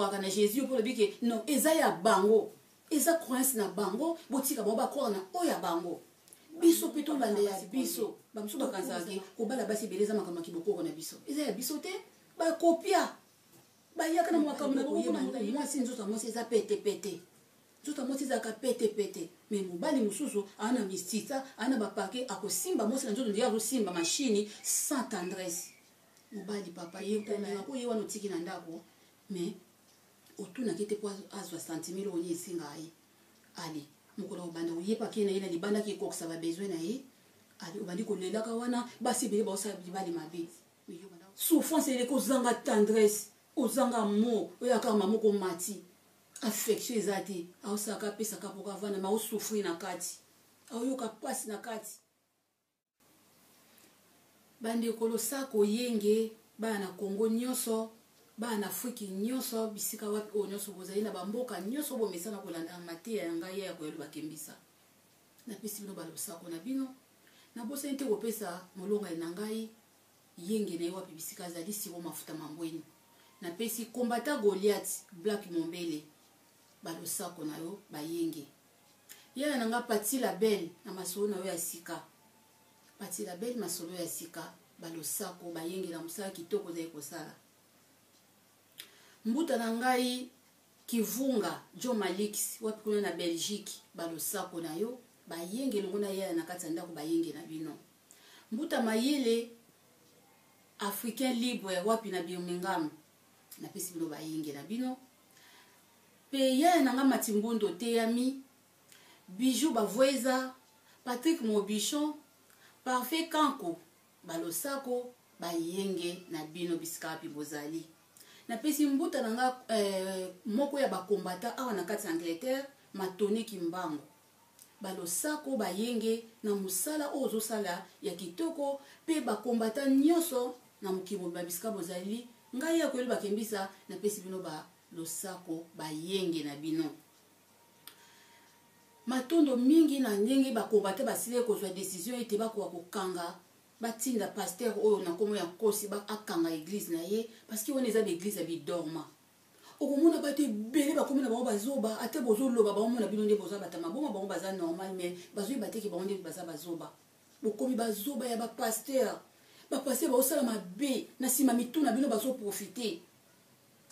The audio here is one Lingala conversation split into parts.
croire na Jésus pour le dire que non eza ya bango eza croyance na bango botika ba croire na oya bango biso peto lande ya biso bamsu bakanzaki ko bala basi beleza makambo kiboko na biso eza ya biso te ba kopia ba yaka na makambo na boyeba moi si nzoto moi eza pete nzoto moi eza ka pete mais mobali mususu ana mistita ana ba pake akosimba moi na nzoto ndia kosimba machine sans tendresse mobali papa yekona ko yewa no tiki na ndako mais otuna kete po azwa sentimilo onye singa ai ali mukolo banda uyepa kina ina libanda ki koksa ba besoin na ye ali obandi ko lelaka wana basi bele ba osa bibali mabe souffrance ele ko zanga tendresse ozanga amour oyaka mama ko mati affection ezati ausaka pesa ka poka vana ma osouffrir na kati ayoka pasi na kati bande kolosa ko yenge bana Kongo nyoso bana Afrique nyoso bisika wapi o nyoso bozali na bamboka nyoso bomesana kolanda mate ya ngai ya ko yelo bakembisa na pesi bino balosa ko na bino na bosa inte ko pesa molonga na ngai yenge na wapi bisika zali siro mafuta mambweni na pesi kombata Goliath Black Mombele balosa ko na yo bayenge ya na nga Pati la Belle na masolo na yo ya sika Pati la Belle masolo ya sika balosa ko bayenge na musala kitoko za ekosala mbuta na ngai Kivunga Jo Malix wapi kuna na Belgique balosa ko na yo bayenge longo na ya na kati ndako bayenge na bino mbuta mayele Africain Libre wapi na Birmingham na pesi bino bayenge na bino pe ya na nga Matimbondo Teyami Bijou Bavoeza Patrick Mobichon Parfait Kanko balosako bayenge na bino biskapi bozali na pesi mbuta na nga moko ya bakombata awa na kati Angleterre Matoni Kimbango balosako bayenge na musala ozo sala ya kitoko pe bakombata nyoso na mukimo babiska bozali ngai ya kweli bakembisa na pesi bino ba losako bayenge na bino matondo mingi na ndenge bakombata basile kozwa décision ete bakwa kokanga batinda pasteur oyo na komo ya kosi ba akanga église na ye parce que on eza l'église ya bidorma okomona bate bele bakomona bango bazoba ate bozoloba bango mona bino nde boza batama bongo bango baza normal mais bazoyi bateki bango nde baza bazoba bokomi bazoba ya bapasteur bapasteur baosala mabe na nsima mituna bino bazoprofite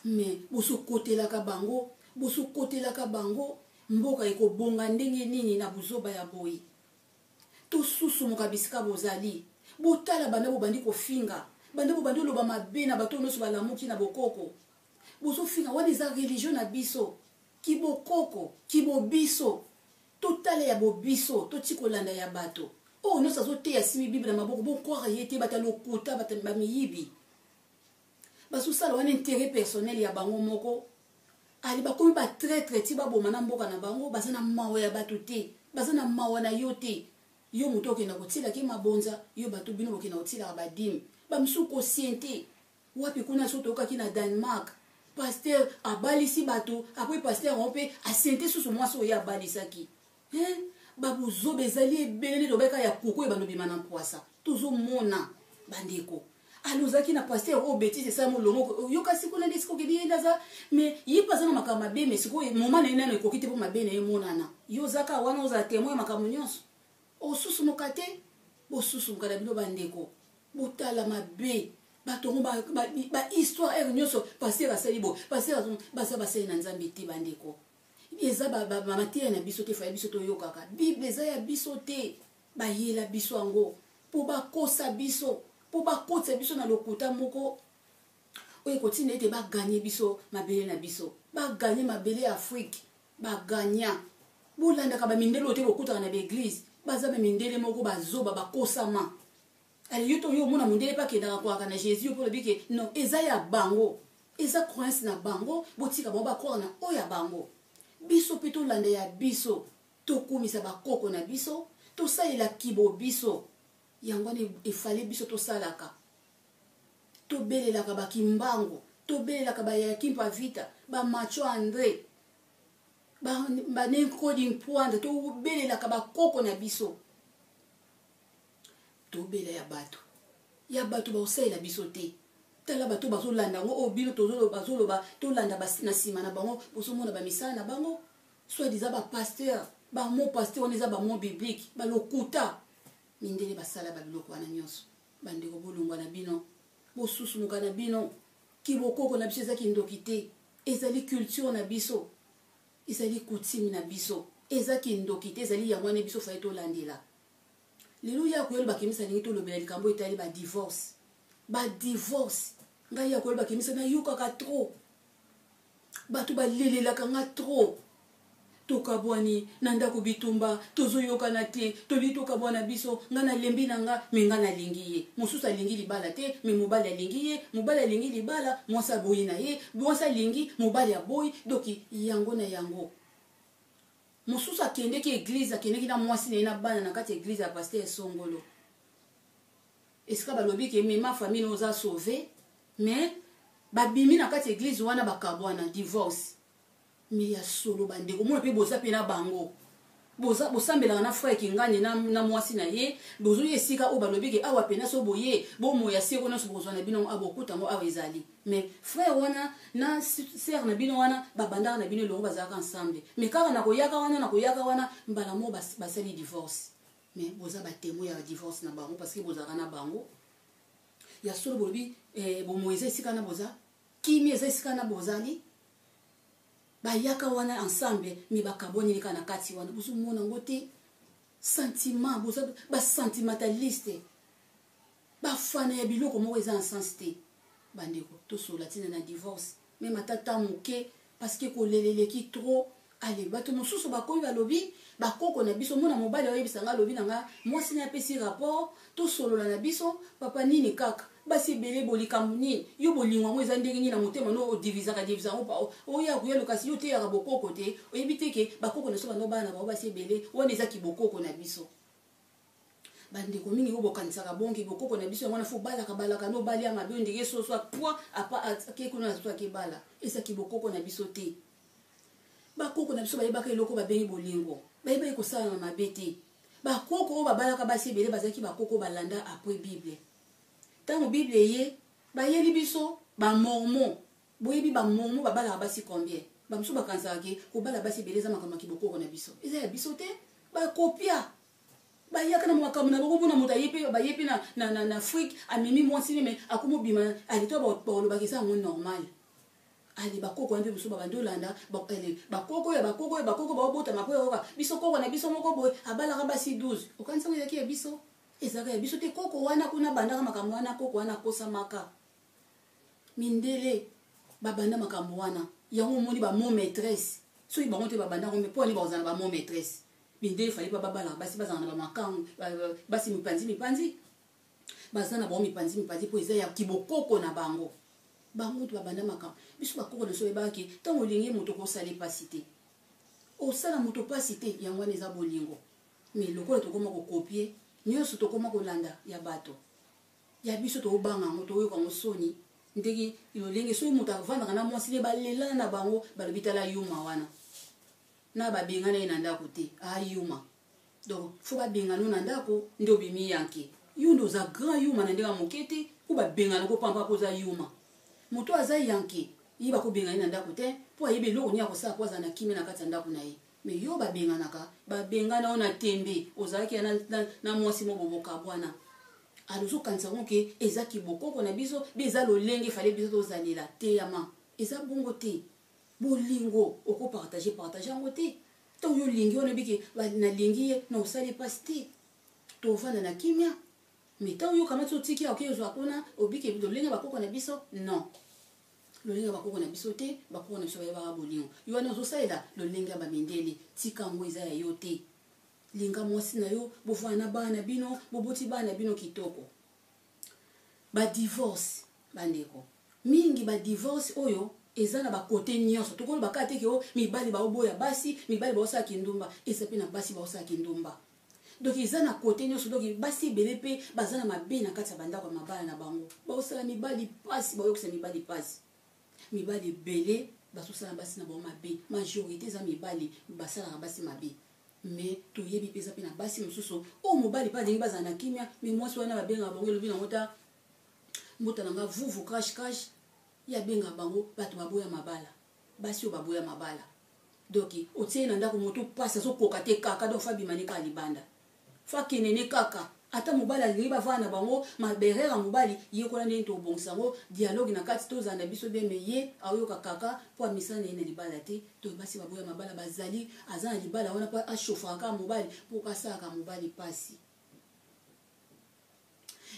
mais bosokotelaka bango mboka ekobonga ndenge nini na buzoba ya boyi tosusumuka bisika bozali botala banda bobandi kofinga banda bobandi oloba mabe na bato nyonso balamuki na bokoko bozofinga wana eza religion na biso kibokoko kibobiso totala ya bobiso totikolanda ya bato oyo nyonso azoteya simi bible na maboko bokwara ye te batalokuta bamiyibi bazosala wana intérêt personnel ya bango moko ali bakomi batraitre ti baboma na mboka na bango baza na mawa ya bato te baza na mawa na yo te yo moto okenda kotilaki mabonza yo bato bino bokenda kotilaka badime bamisu kosiente wapi kuna so tokaki na Danemark pasteur abalisi bato apres pasteur on mpe asiente susu mwasi oyo abalisaki babuzoba ezali ebele tobeka ya koko oyo banobima na mpwasa tozomona bandeko alozaki na pasteur oyo betise esala molongo yoka sikona nde sikokedi ye ndaza mais ye mpe aza na makambo mabe mais sikoyo moma na ye nano ekoki te mpo mabe na ye monana yo ozaka wana ozala témoin ya makambo nyonso osusumuka te bosusumuka na bino bandeko botala mabe batongo bahistoire ere nyonso pasteur asali bo pasteur baza basali na nzambe te bandeko eza bamateya na biso te faya biso toyokaka bible eza ya biso te bayela biso yango mpo bakosa biso mpo bakotisa biso na lokuta moko oyo ekotinda ete baganye biso mabele na biso baganye mabele ya Afrique baganya bolandaka bamindele oyo te bokutaka na baeglise baza bamindele moko bazoba bakosama ali yo to yo mona mondele pa kendaka kwaka na Jésus mpo lobi ke non eza ya bango eza croyance na bango botika bango bakwaka na oyo ya bango biso mpe tolanda ya biso tokumisa bakoko na biso tosalela kibo biso yango wana efale biso tosalaka tobelelaka bakimbango tobelelaka bayakim pavita bamacho André banenkodi mpoanda tobelelaka bakoko na biso tobela ya bato baosalela biso te tala bato bazolanda ngo o bino bazoloba tolanda na nsima na bango bozomona bamisala na bango soit disant bapasteur bamo pasteur wana eza bamo biblique balokuta mindele basala babiloko wana nyonso bandeko bolongwa na bino bosusumuka na bino kibokoko na biso ezaki ndoki te ezali culture na biso ezali coutume na biso ezaki ndoki te ezali yango wana biso faye tolandela lelo ya koyeba bakemisa ndenge tolobela likambo etali badivorce ngai ya koyeba bakemisa nayokaka trop bato balelelaka nga trop tokabwani na ndako bitumba tozoyokana te tobi tokabwana biso nga nalembi na nga me nga nalingi ye mosusu alingi libala te me mobali alingi ye mobali alingi libala mwasi aboyi na ye mwasi alingi mobali aboyi doki yango na yango mosusu akendeki eglize akendeki na mwasi na ye na bana na kati eglize ya paster esongolo esika balobi ke mema famille oza sauve me babimi na kati eglize wana bakabwana divorce me ya solo bandeko mona mpe boza mpe na bango bosambelaka na frère kingani na mwasi na ye bozoyi esika oyo balobi ke awa pena so boye bomoya seko nyonso bokozwa na bino abokuta yango awa ezali mais frère wana na sœur na bino wana babandaka na bino elongo bazalaka ensemble mais kaka nakoyaka wana mbala mo basali divorce mais boza batemo ya divorce na bango parce que bozalaka na bango ya solo bolobi bomoya eza esika na boza kimi eza esika na bozali bayaka wana ensemble mi bakaboni nika na kati wana bozomona ngo te sentiment boza basentimentaliste bafana ya biloko moko eza en sens te bandeko tosola tina na divorce même atata moke parce que koleleleki trop ale bato mosusu bakoyi balobi bakoko na biso mona mobali oyebisanga alobi na nga mwasi na apesi rapport tosolola na biso papa nini kaka basi ebele bolikambo nini yo bolingo yango eza ndenge nini na motema no odivisaka oya koyelo kasi yo teyaka bokoko te oyebi te ke bakoko na so bano bana bao basi ebele wana eza kibokoko na biso bandeko mingi oyo bokanisaka bongi bokoko na biso yango na fo balaka no bali ya mabe ndenge soso apoi akekuna na soso akebala eza kibokoko na biso te bakoko na biso bayebaka eloko babengi bolingo bayebaki kosala na mabe te bakoko oyo babalaka basi ebele bazalaki bakoko balanda apres bible ntango bible ye bayeli biso bamormon boyebi bamormon babalaka basi combien bamosusu bakanisaka ke kobala basi ebele eza makambo ya kibokoko na biso eza ya biso te bakopia bayaka na makambo na bango mpona moto aye mpe baye mpe na afrique amemi mwasi meme akomobima alito balobaka eza yango normal ale bakoko wana mpe mosusu babandi olanda bakoko baobotama mpo yoka biso koko na biso moko boye abalaka basi 12 okanisako ezaki ya biso ezaka ya biso te koko wana kuna bandaka makambo wana koko wana akosamaka mindele babanda makambo wana yango omoni bamo maîtresse soki bango te babandaka mpo ani bakozala bamo maîtresse mindele fali pa babalaka basi bazala na bamakango basi mipanzi baza na bango mipanzi mpo eza ya kibokoko na bango to babanda makambo biso bakoko na so ebaki ntango olingi moto kosala pasi te osala moto pasi te yango wana eza bolingo mais lokola tokoma kokopie nyonso tokoma kolanda ya bato ya biso tobanga yango toyoka yango soni ndenge lolenge soki moto avandaka na mwasi ne balela na bango balobi tala yuma wana na babengana ye na ndako te ayuma donc fo babengana na ndako nde obimi yanke yo nde oza grand yuma na ndenge moke te po babengana kopampa mpo oza yuma moto aza yanke ye bakobengana ye na ndako te mpo ayeba eloko nini akosala mpo aza na kimia na kati ya ndako na ye mais yo babengana o na tembe ozalaki na mwasi mo boboka bwana alozokanisa ngo ke eza kibokoko na biso be eza lolenge fale biso tozalela te yama eza bongo te bolingo okopartage yango te ntango yo olingi wana obiki nalingi ye na osali pasi te tovanda na kimia mais ntango yo kamati otiki okeyozwa kuna obiki lolenge bakoko na biso non lolenge bakoko na biso te bakoko na biso bayebaka bolingo yo wana ozosalela lolenge ya bamindele tika yango eza ya yo te linga mwasi na yo bovana na bana na bino boboti bana na bino kitoko badivorce bandeko mingi badivorce oyo eza na bakote nyonso tokoloba kaka te ke o mibali baoboya basi mibali baosala kindumba eza mpe na basi baosala kindumba donc eza na kote nyonso donc basi ebele mpe baza na mabe na kati ya bandako ya mabala na bango baosala mibali pasi baoyokisa mibali pasi mibali ebele bazosala basi na bango mabe majorité eza mibali basalaka basi mabe mais toyebi mpe eza mpe na basi mosusu oyo mobali mpe alingi bazala na kimia mais mwasi wana babengaka bango elobi nango ta mbota nanga vuvu crash crash ya benga bango bato baboya mabala basi o baboya mabala donc otie na ndako moto pasa so koka te kaka do fa bimanika libanda fa kenene kaka ata mobali alingi bavana bango maberera mobali yekola nde to bonsango dialogue na kati to zanda biso be meye ayoka kaka po misana ene libala te to basi baboya mabala bazali azana libala wana pa ashofaka mobali po kasaka mobali pasi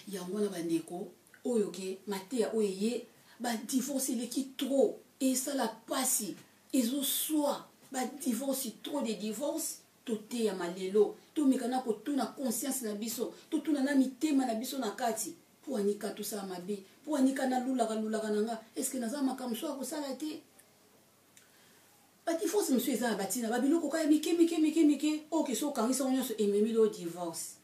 yango na bandeko oyo ke matea oye ba divorce leki trop et ça la pasi ezo soit ba divorce trop de divorce tote ya malelo to mikana ko tuna conscience na biso to tuna na mitema na biso na kati po anika to sa mabe po anika na lula nanga est-ce que naza makamso ko sala te ba divorce monsieur za batina ba biloko ka mike o ke so kangisa onyoso ememi lo divorce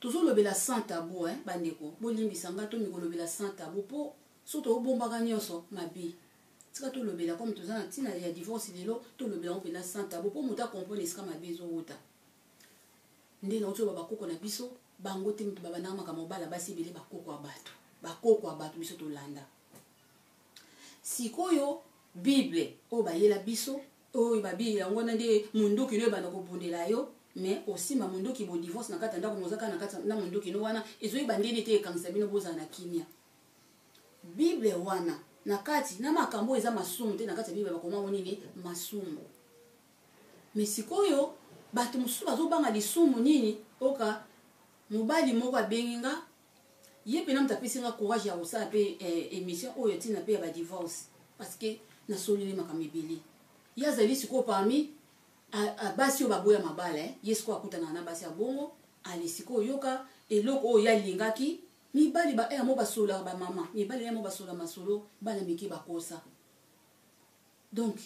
toujours lobela sans tabou bandeko bolimbisa nga to mikolo lobela sans tabou po so to bombaka nyonso mabe tika to lobela comme tous na tina ya divorce lelo to lobela on pela sans tabou po muta comprendre eska mabe zo wuta nde na oto baba koko na biso bango te mutu baba na makambo bala basi bele bakoko abatu biso to landa sikoyo bible o bayela biso o babi yango na nde munduki no bana ko bundela yo mais aussi ma munduki bo divorce na kata ndako mozaka na kata na munduki no wana ezoyi bandeni te kanisa bino boza na kimia bible wana na kati na makambo eza masumu te na kati ya bible bakoma nini masumu mais sikoyo bato mosusu bazobanga lisumu nini oka mobali moko abenginga ye pena mutapesi nga courage ya kosala mpe émission oyo ntina mpe ya badivorce parce que nasoleli makambo ebele ye azali sikoyo parmi basi oyo baboya mabala ye sikoyo akutana na basi ya bongo ale sikoyo yoka eloko oyo yalingaki mibali mo basolaka bamama mibali mo basola masolo bana mike bakosa donc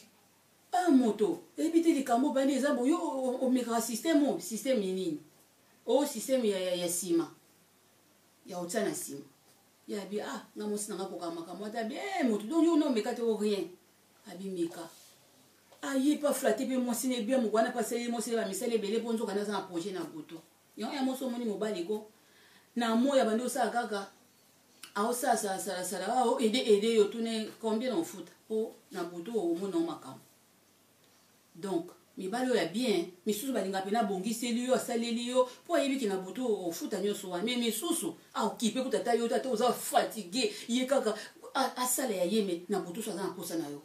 moto ebite likambo bani eza boyo omekaka système nini o système ya sima ya otia na sima ya bi nga mosi nanga koka makambo ata bi moto donc yo no meka te o rien abimeka aye pa flatter pe mosi ne bien mokwana passer mosi ba misale belé ponzo kana za projet na boto ya moso moni mobali ko na moya bandi osala kaka aosala ao ede yo tune combien on fout po na butu omona makambo donc mibali oyo ya bien misusu balinga pena bongiseli yo asaleli yo po ayebiki na butu ofuta nyonso wana mais misusu aokipe kutata yo tata oza fatigué ye kaka asala ya yeme na butu so aza na posa na yo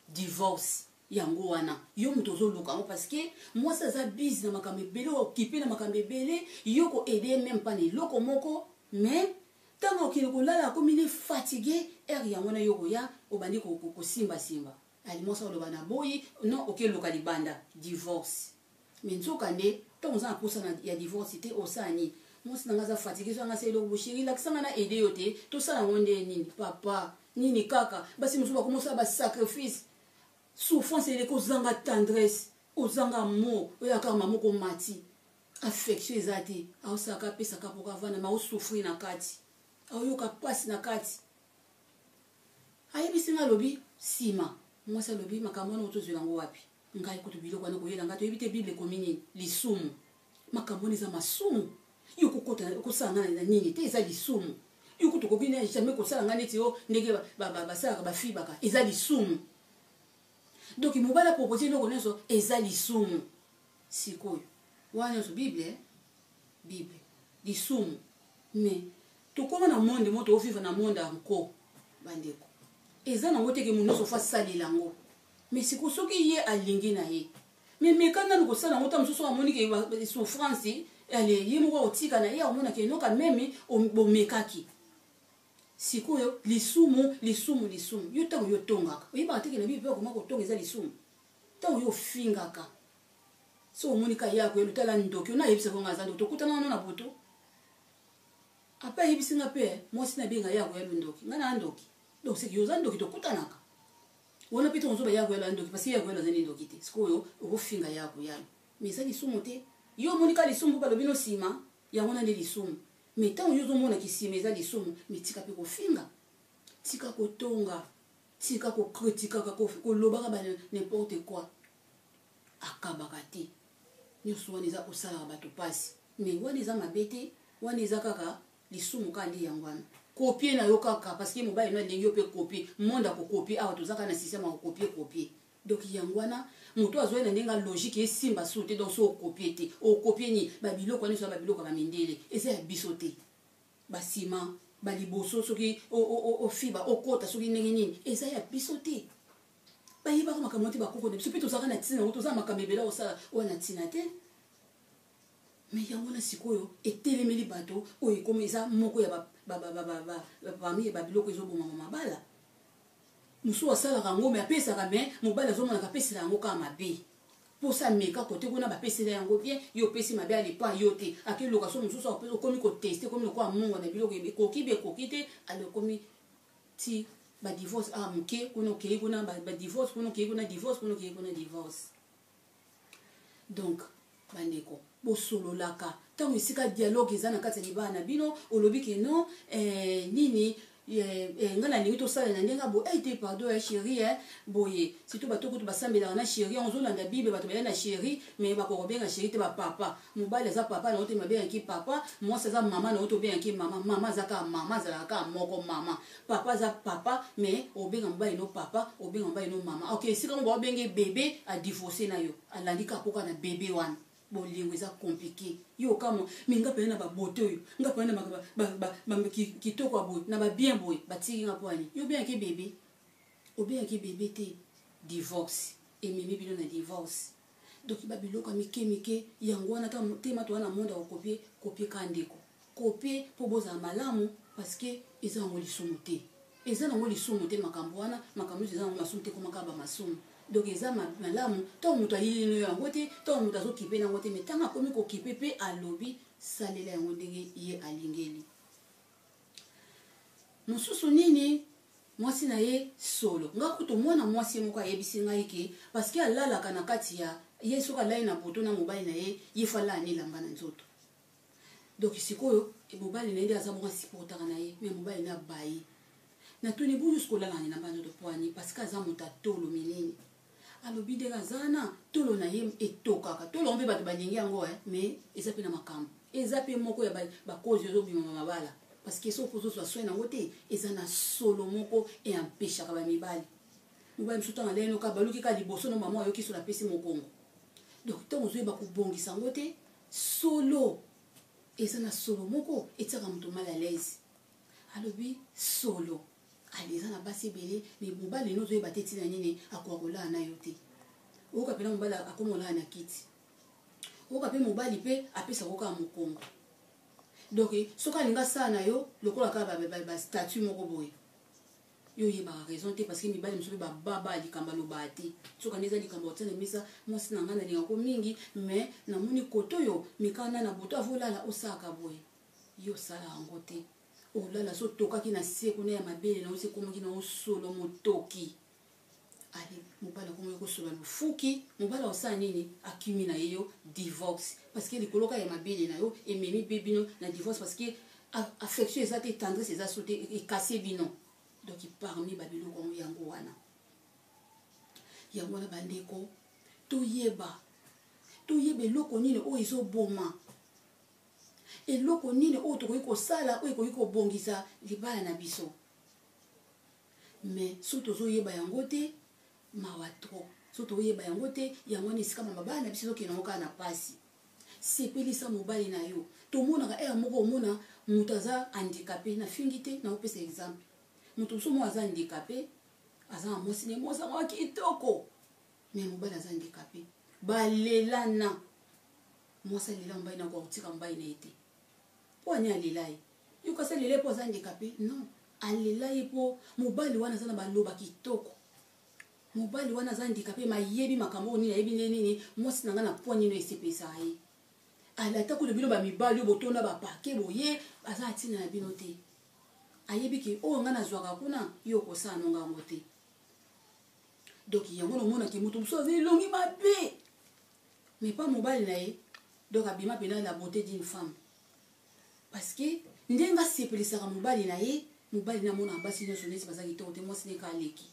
divorce yango wana yo mutu ozoluka ngo parce que moi ça za busy na makambo ebele okipe na makambo ebele yo ko aider même pas na eloko moko mais tango okili kolala akomi fatigué yango na yo koya obandi kosimba alimosa oloba na boyi non okeluka libanda divorce mais nzoka nde ntango oza na posa ya divorce te osani mosi nanga aza fatigué so anga sa eloko bosheri lakisanga na aide yo te tosala ngo nde nini papa nini kaka basi mosusu bakomosala basacrifice souffrance eleki ozanga tendresse ozanga amour oyo akaka mamoko mati affection eza te aosalaka apesaka mpoka vana ma osouffrir na kati aoyoka pasi na kati ayebisi nga alobi nsima mwasi alobi makambo wana otozwela yango wapi ngai kutu biloko wana koyela ngai toyebi te bible ekomi nini lisumu makambo wana eza masumu yo kokosala nga na nini te eza lisumu yo kutu koki jamais kosala nga neti yo ndenge basalaka bafibaka eza lisumu donc mobali apropose eloko nyonso eza lisumu sikoyo wana nyonso bible lisumu mais tokoma na monde mo toovivre na monde anko bandeko eza nango teke mundu nyonso fasalela yango mais sikoyo soki ye alingi na ye mais meka nanu kosala yango ta mosusu amoni ke souffrance ale ye moko otika na ye aomona ke noka meme bomekaki sikoyo lisumu yo ntango yo tongaka oyebaka teke na bible mpe okoma kotonga eza lisumu ntango yo ofingaka so omonika yako ye lutala ndoki ona ayebisaka ngo aza ndoki tokutana wana na butu apa ayebisi nga mpe mwasi na benga yako ya lundoki nga na ndoki donc seki yo oza ndoki tokutanaka wana mpe tongo ozoba yako yala ndoki parce yako yala azali ndoki te sikoyo okofinga yako yalo mais eza lisumu te yo omonika lisumu mpo balobi no nsima yango na nde lisumu mais ntango yo ozomona kisima eza lisumu mais tika mpe kofinga tika kotonga tika kokritikaka kolobaka ba n'importe quoi akabaka te nyonso wana eza kosalaka bato pasi mais wana eza mabe te wana eza kaka lisumu ka nde yango wana copier na yo kaka parce que mobali na ndenge yo pe copier monde ko copier awa tozaka na système ko copier donc yangwana moto azoye na ndenga logique esimba soute donc so copier te o copier ni ba biloko ni so ba biloko ba mindele eza ya biso te ba sima ba liboso soki o fiba o kota soki ndenge nini eza ya biso te ba yiba ko makambo te ba koko ne biso pe tozaka na tina o tozaka makambo ebela osala o na tina te mais yango na sikoyo etelemeli bato oyo ekomi eza moko ya parmi ba biloko ezoboma mabala musu asalaka yango me apesaka me mobali azomonaka apesela yango kaka mabe mposa meka kote kuna bapesela yango bien yo opesi mabe alepa yo te akeloka so mosusu okomi koteste komi lokola mongo na biloko ekoki be ekoki te ale okomi ti badivorce moke kuna okei kuna badivorce kuna okei kuna divorce kuna okei kuna divorce. Donc bandeko bosololaka ntango esika dialogue eza na kati ya libala na bino olobi ke non nini nga na ndenge tosala na ndenge bo ete pardon ya chéri boye surtout bato kutu basambelaka na chéri ozolanda bible bato baya na chéri mais bakokobenga chéri te bapapa mobali aza papa na yo te mabengaki papa mwasi aza mama na yo te obengaki mama aza kaka mama azalaka kaka moko mama papa aza papa mais obenga mobali no papa obenga mobali no mama ok esika mo baobenge bebe adivorce na yo alandi kaka poka na bebe wana bolingo eza compliqué yo kama minga pena ba bote oyo nga pena ba kitoko aboy na ba bien boy batiki nga poani yo bien ke bébé o bien ke bébé te divorce et mimi bino na divorce donc ba biloko mike yango wana te mato wana monde ko copier kandeko copier po boza malamu parce que eza ngo lisumu te eza ngo lisumu te makambo wana makambo eza ngo masumu te komaka ba masumu. Donc eza malamu to muto ayilino yango te to muto azokipe nango te mais tanga komi kokipe pe alobi salela yango ndenge ye alingeli mosusu nini mwasi na ye solo nga kuto mwana mwasi moko ayebisi ngai ke parce que alalaka na kati ya ye soka lai na poto na mobali na ye yefala anilamba na nzoto donc sikoyo mobali na ye aza mwasi portaka na ye mais mobali na bayi na tuni bu jusqu'au la na nzoto poani parce que aza moto atolo minene alobi de gazana tolo na ye etokaka tolo mbe bato balingi yango mais eza pe na makambo eza pe moko ya ba cause yo bima mabala parce que so pozo so soina ngote eza na solo moko et empêcha ka ba mibali mobali msuta na leno ka baluki ka liboso no mama yo kiso na pesi mokongo donc tango zo ba kubongisa ngote solo eza na solo moko etaka muto mal à l'aise alobi solo aliza na basi belé mais mobali no zo ba teti na nini akwakola na yo te oka pena mobali akomola na kiti oka pe mobali pe apesa koka mokongo donc soka linga sana yo lokola ka ba statut moko boye yo yeba raison te parce que mibali msobe ba baba likamba lo bati soka neza likamba otene misa mwasi na ngana linga ko mingi mais na muni koto yo mikana na boto avolala osaka boye yo sala ngote olala so tokaki na seko na ya mabele na ose komaki na osolo motoki ali mobala komo ko solo lufuki mobala osana nini akimi na yo divorce parce que likoloka ya mabele na yo ememi bebino na divorce parce que affection eza te tendresse eza sauté et casser bino donc parmi babilo ko yango wana bandeko toyeba eloko nini o izo boma eloko nini o tokoki kosala o ekoki kobongisa libala na biso mais so tozoyeba yango te mawa tro so toyeba yango te yango ni sika mabala na biso tokena ngo na pasi sepelisa mobali na yo tomonaka moko omona mutu aza handicapé na fingi te na opesa exemple mutu somo aza handicapé aza na mwasi ne mwasi mwa kitoko mais mobali aza handicapé balelana mwasi alela mobali na kotika mobali na ete po ani alela ye yo kasi alela po aza handicapé non alela ye po mobali wana aza na baloba kitoko mobali wana aza handicapé mayebi makambo nini ayebi nini mwasi na nga na po nini esepesa ye alata ko de bino ba mibali yo botonda ba pake boye aza atina na bino te ayebi ki o nga na zwaka kuna yo ko sa nonga ngote donc yango no mona ki mutu muso azi longi mabe mais pas mobali na ye donc abima pena la beauté d'une femme parce que ndenga sepelisaka mobali na ye mobali na mona basi nyo sonesi bazaki kitoko te mwasi ne ka leki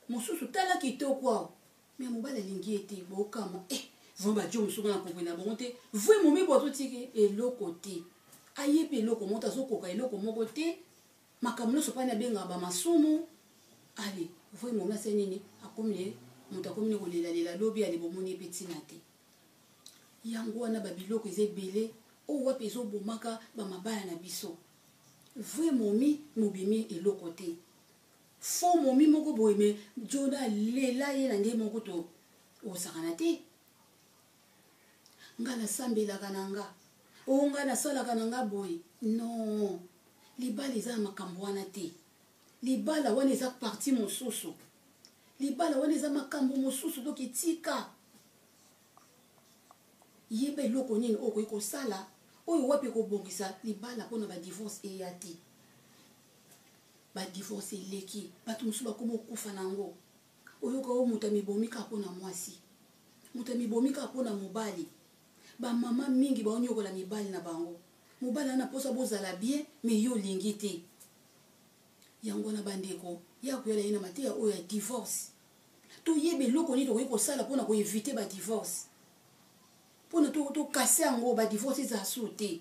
mosusu tala kitoko mais mobali alingi ete bokama vraiment ba jo musuka na kopena bongo te vraiment me boto tiki eloko te ayebi eloko moko azokoka eloko moko te makambo nyonso pani abengaka bamasumu ale voi momi ase nini akomi moto akomi kolelalela lobi ale bomoni ye mpe ntina te yango wana babiloko eza ebele oyo wapi ezobomaka bamabaya na biso voi momi mobimi eloko te fo momi moko boye me jona lela ye na nde moko to osakana te nga nasambelaka na nga oyo nga nasalaka na nga boye non libala eza na makambo wana te libala wana eza parti mosusu libala wana eza makambo mosusu donc etika yeba eloko nini oyo koki kosala oyo wapi kobongisa libala mpona badivorce eya te badivorce eleki bato mosusu bakoma okufa nango oyoka oyo moto amibomi kaka mpona mwasi moto amibomi kaka mpona mobali bamama mingi baonyokola mibali na bango mobali ana mposa bozala bien me yo olingi te yango na bandeko ya koyala ye na mateya oyo ya divorce toyeba eloko nini tokoki kosala mpona koevite badivorce mpona tokase yango badivorce eza su te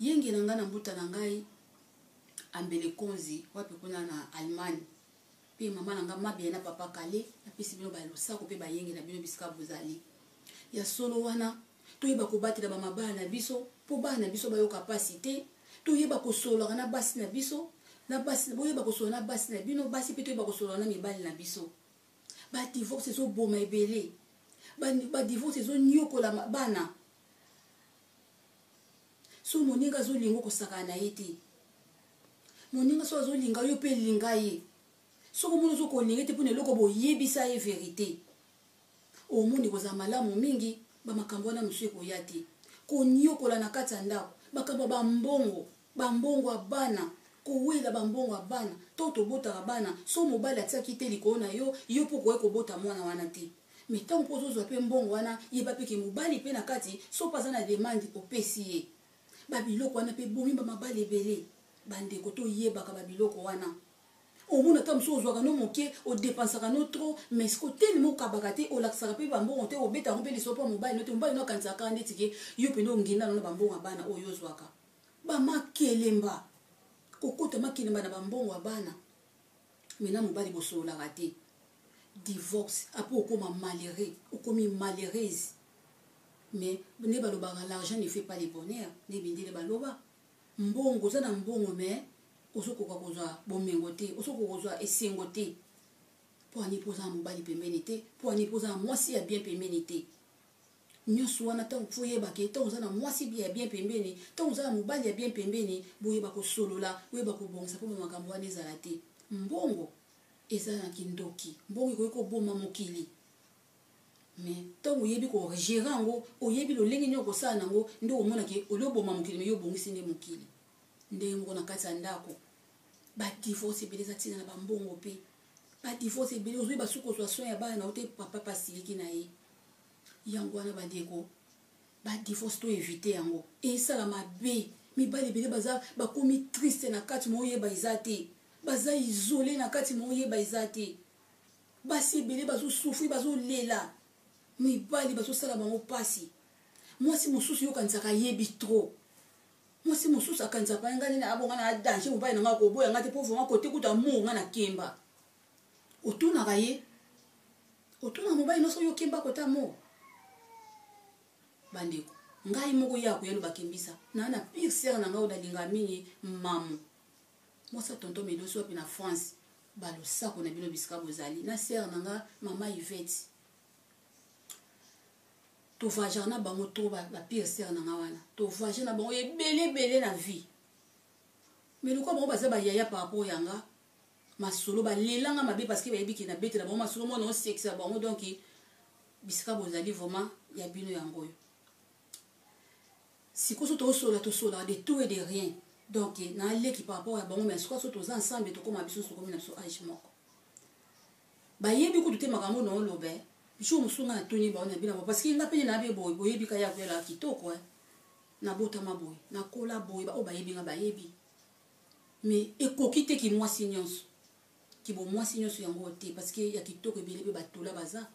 yenge na ngai na mbuta na ngai ambele konzi wapi kuna na Allemagne mpe mama na ngai mabia na papa kale apesi bino balosako mpe bayenge na bino bisika bozali ya solo wana toyeba kobatela bamabaya na biso mpo bana na biso bayoka pasi te toyeba kosololaka na basi na biso na basi boyeba kosolola na basi na bino basi mpe toyeba kosolola na mibali na biso badivorce ezoboma ebele badivorce ezonyokola bana so moninga azolinga kosakana na ye te moninga so azolinga yo mpe linga ye soko moni ozokolinga te mpona eloko boyebisa ye verité omoni kozala malamu mingi bamakambo wana mosu ekoya te konyokola na kati ya ndako makambo bambongo ya bana kowela bambongo ya bana to tobotaka bana so mobali atiaki te likolo na yo yo mpo koye kobota mwana wana te me ntango mpo ozozwa mpe mbongo wana yeba mpeke mobali mpe na kati so mpo aza na demande opesi ye babiloko wana mpe bomi bamabali ebele bandeko toyebaka babiloko wana omona ta mosu ozwaka no moke odepensaka no trop mais siko telema okabaka te olakisaka mpe bambongo te obetaka mpe liso mpo mobali no te mobali no akanisaka kaka ndeti ke yo mpe nde ongindana na bambongo ya bana oyo ozwaka bamakelemba kokota makelemba na bambongo ya bana mena mobali bosololaka te divorce apo okoma malheureux okomi malheureuse mais nde balobaka l'argent ne fait pas le bonheur nde bindele baloba mbongo oza na mbongo mais ozokoka kozwa bomengo te ozokoka kozwa esengo te mpo ani mpo oza na mobali pembeni te mpo ani mpo oza na mwasi ya bien pembeni te nyonso wana ntango fo oyebaka ntango oza na mwasi ya bien pembeni ntango oza na mobali ya bien pembeni boyeba kosolola boyeba kobongisa mpo bamakambo wana ezala te mbongo eza na kindoki mbongo ekoki koboma mokili mais ntango oyebi kogere yango oyebi lolenge nini okosala nango nde omonake olioboma mokili me yo obongisi nde mokili ndenge moko na kati ya ndako badivorce ebele eza ntina na bambongo mpe badivorce ebele ozwi basuki kozwa soin ya bana na yo te papa pasiliki na ye yango wana bandeko badivorce to evite yango esala mabe mibali ebele baza bakomi triste na kati mo oyeba eza te baza isole na kati mo oyeba eza te basi ebele bazosufri bazolela mibali bazosala bango pasi mwasi mosusu yokanisaka yebi trop mwasi mosusu akanisa pa nga nini abonga na danger mobali na nga koboya nga te mpo vraimen kote kuta mo nga na kemba otunaka ye otuna mobali nyonso oyo okemba kota mo bandeko ngai moko ya koyelo bakembisa na pire sere na nga oyo nalinga mingi mamu mwasi tonton medosi wapi na France balosako na bino bisika bozali na sere na nga mama Yvette tovageur na bango to bapire sere na nga wana tovageur na bango ebele na vie mais lokwa bango baza bayaya par rapport yanga masolo balelanga mabe parce que bayebiki na bete na bango masolo mona osekisa bango donc bisika bozali vraiment ya bino yango oyo sikoso tosola de tout et de rien donc na leki par rapport ya bango mais sikoso toza ensemble tokoma biso sokomi na biso age moko bayebi kutu te makambo na olobe biso mosunga na toni ba na bina parce que nga pene na be boy boyebi ka ya kwela kitoko na botama boy na kola boy ba o bayebi nga bayebi mais ekoki te ki mwasi nyonso ki bo mwasi nyonso yango te parce que ya kitoko ebele be batola baza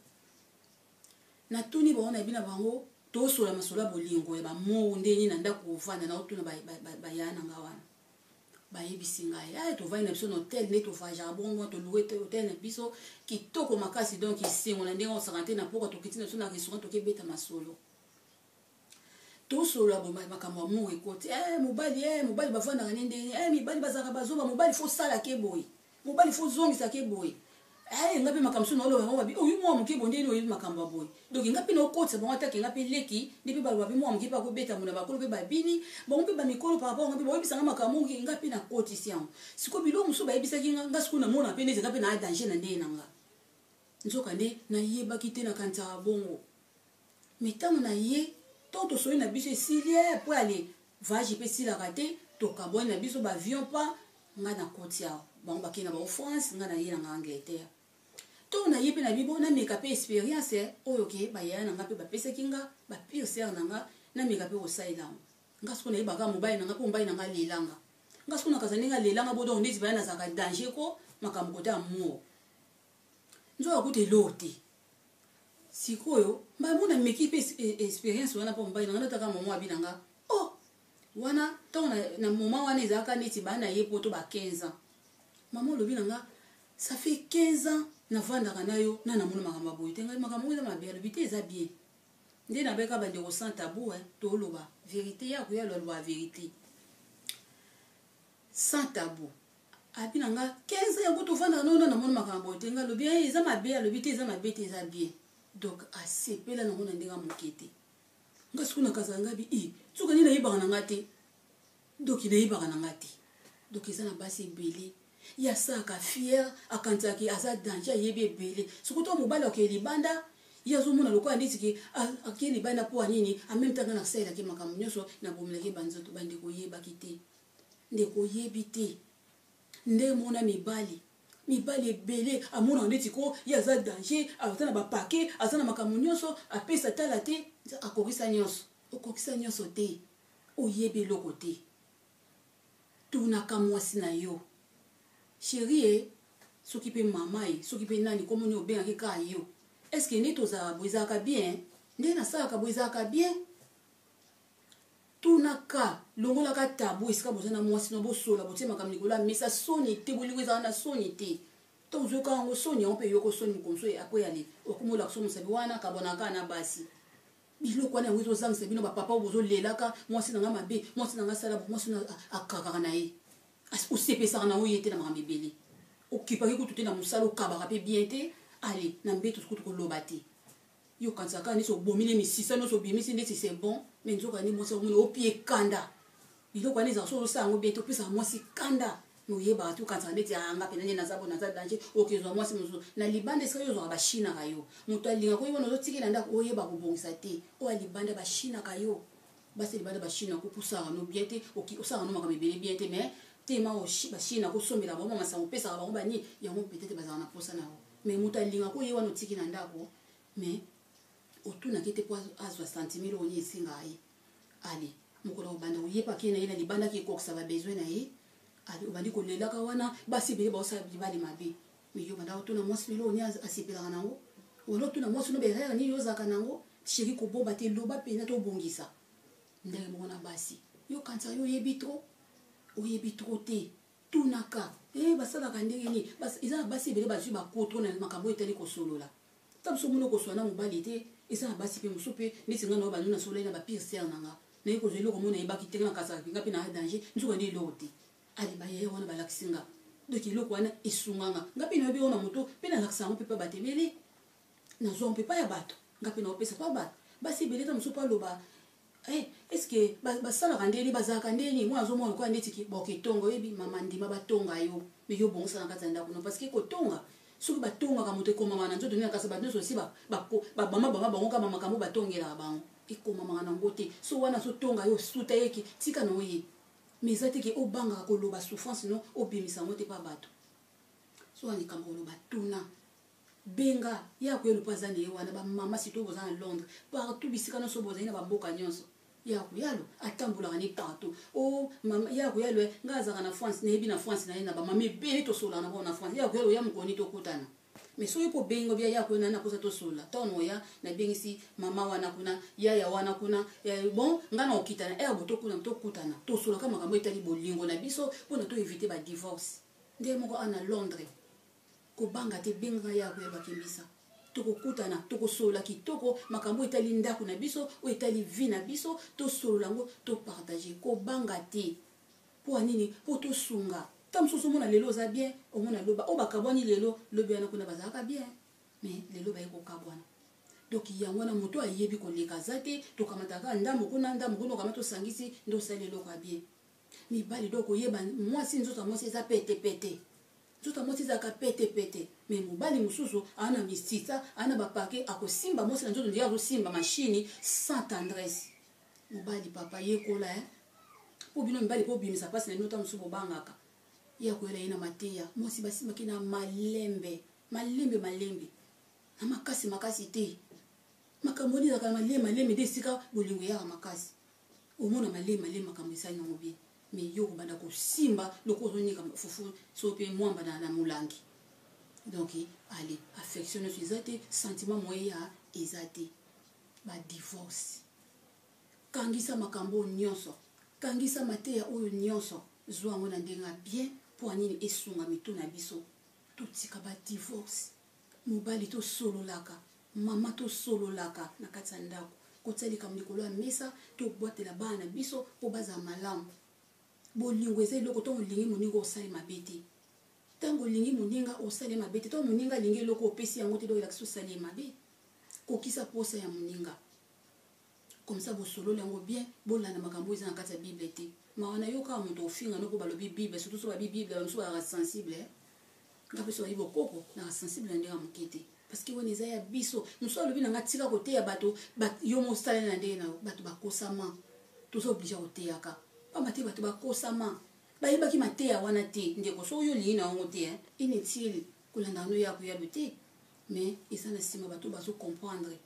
na toni ba na bina bango to sola masola bolingo ya ba mo ndeni na ndako kovanda na otuna ba yana ngawana ba yebisinga ya to vai na biso no hotel ne to fa jabongo to louer hotel na biso kitoko makasi donc isingo na ndenge on s'arrêter na poko to kitina so na restaurant to kebeta masolo to sola bo makamwa mo ekoti mobali bavanda na ndenge mibali bazaka bazoba mobali fo sala ke boy mobali fo zongisa ke boy ngapi makamso no lo babi oyu mo amuki bondeni oyu makamba boy donc ngapi no kotsa bon atake ngapi leki depuis ba babi mo amuki pa ko beta muna bakolo pe babini bon pe ba mikolo par rapport ngapi boy bisanga makambo ngapi na koti sian siko bilo muso ba yebisa kinga ngasiku na mona pe neze ngapi na danger na ndena nga nzoka nde na yeba kite na kanta bongo mitamo na ye toto soyi na biso esilie po aller vaji pe sila raté to kaboni na biso ba avion pa nga na koti ya bango bakina ba France nga na ye na Angleterre to na yepe na bibo na meka pe experience oyo ke ba ya na ngape ba pesa kinga ba pire ser na nga na meka pe osaila nga siko na ye baka mobile na nga po mobile na nga lelanga nga siko na kazani nga lelanga bodo ndezi ba na zaka danger ko makambo kota mo nzo akute lote sikoyo ba mona meki pe experience wana po mobile na nga nataka momo abi na nga oh wana to na moment wana ezaka neti ba na ye poto ba 15 ans maman lobi na nga ça fait 15 ans na vanda kanayo na mona makamba boy tenga makamba eza mabia lobi te eza bien nde na beka ba de sans tabou to loba vérité ya ko ya loba vérité sans tabou abi na nga 15 ans ya ko to vanda na mona makamba boy tenga lobi eza mabia lobi te eza mabia te eza bien donc asepela na mona ndenga mokete nga sikuna kazanga bi tsuka ni na yibaka na ngate donc ina yibaka na ngate donc eza na basi belé ya saka fier akantaki aza danger yebe belé sokoto mobala ke libanda ya zo mona lokwa nditi ke akeli bana po nini en même temps na sala ke makambo nyoso na bomela ke banzoto bande ko yeba kite nde ko yebite nde mona mibali belé amona nditi ko ya za danger azana ba paquet azana makambo nyoso apesa tala te akokisa nyoso okokisa nyoso te oyebe loko te tuna kamwasi na yo chérie soki pe mama soki pe nani komo ni obenga ke ka yo est-ce que ne toza boizaka bien nde na saka boizaka bien tuna ka longola ka tabu esika bozana mwasi no bosola botie makamni kola mesa soni te boliko za na soni te to zoka ngo soni on pe yoko soni konso e apo yali okumola kusomo sabi wana kabona kana basi biloko wana yango ezozangisa bino bapapa bozolelaka mwasi nanga mabe mwasi nanga sala mwasi na akakaka na ye osepesaka na oyo ete na makambo ebele okipaki kutu te na mosala okabaka mpe bien te ale na mbeto kutu koloba te yo kansaka nisi obomile misisa nyonso obimisi ndeti c'est bon mais nzoka ni mwasi omona opie ekanda biloko wana ezaka so osala yango bien te opesaka mwasi kanda oyebaka te okansaka ndeti anga mpe nani naza bona aza danger okezwa mwasi mosusu na libanda esika yo ozwaka bashinaka yo moto alingaka oyo wana ozotikela ndako oyeba kobongisa te oyo libanda bashinaka yo basi libanda bashinaka opusaka no bien te osaka no makambo ebele bien te mais tema bashina kosombela bango masango opesaka bango bani yango peut-être bazala na posa na yo mais moto alingaka oyo wana otiki na ndako mais otunaki te po azwa sentimile onye esinga ye ale mokolo obanda oyebaki na ye na libanda ki ekokisa babesoin na ye ale obandi kolelaka wana basi ebele baosala libali mabe mais yo banda otuna mwasi lelo onye asepelaka nango wala otuna mwasi no berere nini ozalaka nango sheri koboba te loba mpena to obongisa ndenge moko na basi yo kanisa yo oyebi tro te tunaka basalaka ndenge nini eza na basi ebele bazwi bakotro na makambo etali kosolola ta biso mona okoswana mobali te eza na basi mpe mosusu mpe neti nga na oyo banuna solai na bapire ser na nga naye kozwa eloko mona yebaki te na kasaka pinga mpe na danger nzoka nde eloko te ali bayaya wana balakisi nga donc eloko wana esunganga nga mpe nayebi wana moto mpe nalakisa yango mpe pa batebele nazwa mpe pa ya bato nga mpe naopesa pa bato basi ebele ta mosusu pa aloba est-ce que basalaka ndeni bazalaka ndeni mwana azomona lokola ndeti boketonga oyebi mama ndima batonga yo me yo bongosana kati ya ndako no parce que kotonga soki batongaka moto ekomama na nzoto nini kasi bato nyonso osi bamama bango kama makambo batongelaka bango ekomamaka nango te so wana azotonga yo suta yeke tika na oye mais eza teke obangaka koloba souffrance no obimisa yango te pa bato so wana likambo koloba tuna benga ya koyelo mpo aza na ye wana bamama sito boza na Londres partout bisika nyonso bozali na bamboka nyonso ya koyalo atambolaka ne partout ya koyalo nga azalaka na France nayebi na France na ye na bamama ebele tosolaka na bango na France ya koyalo ya mokoni tokutana mais soki po bengo bia ya kuna na posa to sola tono ya na bengisi mama wana kuna ya wana kuna bon ngana okitana boto kuna to kutana to sola kama kambo etali bolingo na biso pona to éviter ba divorce ndé moko ana Londres ko banga te benga ya ko bakembisa to ko kutana to ko sola kitoko makambo etali ndako na biso o etali vie na biso to sola ngo to partager ko banga te po anini po to sunga tam soso mona lelo za bien o mona loba o bakabwani lelo lobi ana kuna bazaka bien mais lelo ba eko kabwana donc yango na moto ayebi ko leka zate to kamataka ndamo kuna kamato sangisi ndo salelo ka bien mi bali donc oyeba mwasi nzoto mwasi za pete nzoto mwasi za ka pete mais mobali mususu ana misita ana bapake akosimba mwasi na nzoto ndia akosimba machine sans tendresse mobali papa yekola po bino mibali po bimisa pasi na nota musubo bangaka ya kwela ina mateya mwasi basimba kina malembe na makasi te makamoni za kama malembe de sika bolingo ya makasi omona malembe makambo isanya ngobie mais yo banda ko simba loko zonika fufu sope mwamba na mulangi donc allez affection ezate sentiment moya ezate ba divorce kangisa makambo nyonso kangisa mateya oyo nyonso zwa ngona ndenga bien po anini esunga mitu na biso tutika ba divorce mobali to solo laka mama to solo laka na kati ya ndako kotali kam likolo ya mesa to boitela bana biso po baza malamu bolingo eza eloko to olingi moninga osali mabe te ntango olingi moninga osali mabe te to moninga alingi eloko opesi yango te elakisi osali mabe kokisa posa ya moninga comme ça bosolo yango bien bolanda makambo eza na kati ya bible te mawana yo kaka moto ofinga no po balobi bible surtout so babi bible bamosusu bazaka sensible ngape so bayibo koko na sensible ndenge moke te parce que wana eza ya biso mosusu alobi nanga tika koteya bato yo mosala na ndenge na yo bato bakosama toza oblige koteyaka pamba te bato bakosama bayebaki mateya wana te ndeko so oyo lingi na yango te inutile kolanda no ya koyabe te mais eza na nsima bato bazocomprendre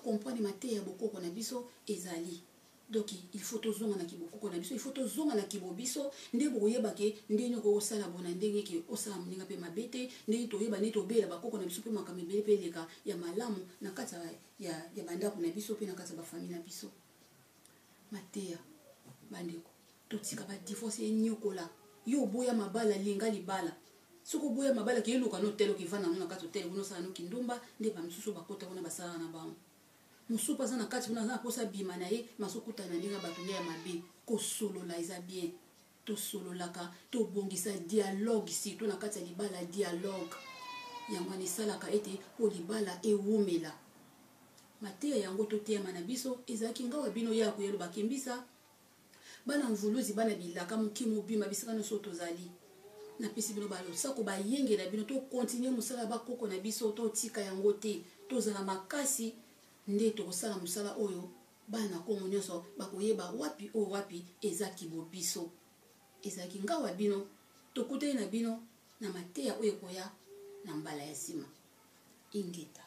comprendre mateya bokoko na biso ezali donc il faut tozonga na kibokoko na biso il faut tozonga na kibobiso nde boyebake ndenge ko osala bona ndenge ke osala moninga pe mabete ndenge toyeba ne tobela bakoko na biso pe makambo ebele pe leka ya malamu na kati ya bandako na biso pe na kati ya bafamille na biso mateya bandeko totika ba divorce enyokola yo boya mabala linga libala soko boya mabala ke eluka no telo kivana na kati hotel kuno sala no kindumba nde ba misusu bakota kuna basala na bango musupa za na kati kuna za posa bima na ye masokuta na linga bato ya mabe ko solola eza bien to sololaka to bongisa dialogue si to na kati ya libala dialogue yango ni salaka ete o libala ewumela mateya yango to tema na biso ezaki ngawa bino ya ko yelo bakembisa bana mvuluzi bana bilaka mukimo bima bisaka no soto zali na pesi bino balo sako bayenge na bino to continuer musala bakoko na biso to tika yango te to zala makasi nde to kosala musala oyo bana kongo nyonso bakoyeba wapi ezaki bobiso ezaki ngawa bino to kutena bino na mateya oyo koya na mbala ya sima ingeta